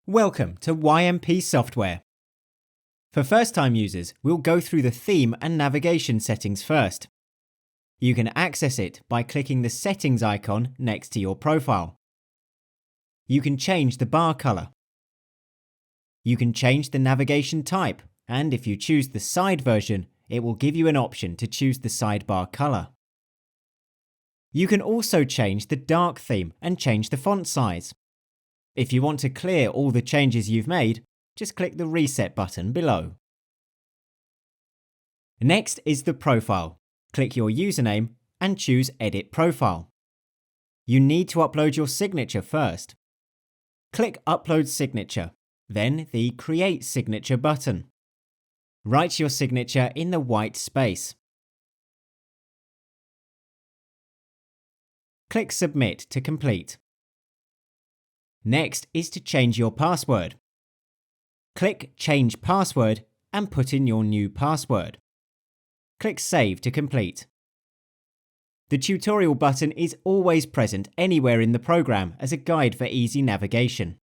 Welcome to YMP Software. For first-time users, we'll go through the theme and navigation settings first. You can access it by clicking the settings icon next to your profile. You can change the bar color. You can change the navigation type, and if you choose the side version, it will give you an option to choose the sidebar color. You can also change the dark theme and change the font size. If you want to clear all the changes you've made, just click the reset button below. Next is the profile. Click your username and choose Edit Profile. You need to upload your signature first. Click Upload Signature, then the Create Signature button. Write your signature in the white space. Click Submit to complete. Next is to change your password. Click Change Password and put in your new password. Click Save to complete. The tutorial button is always present anywhere in the program as a guide for easy navigation.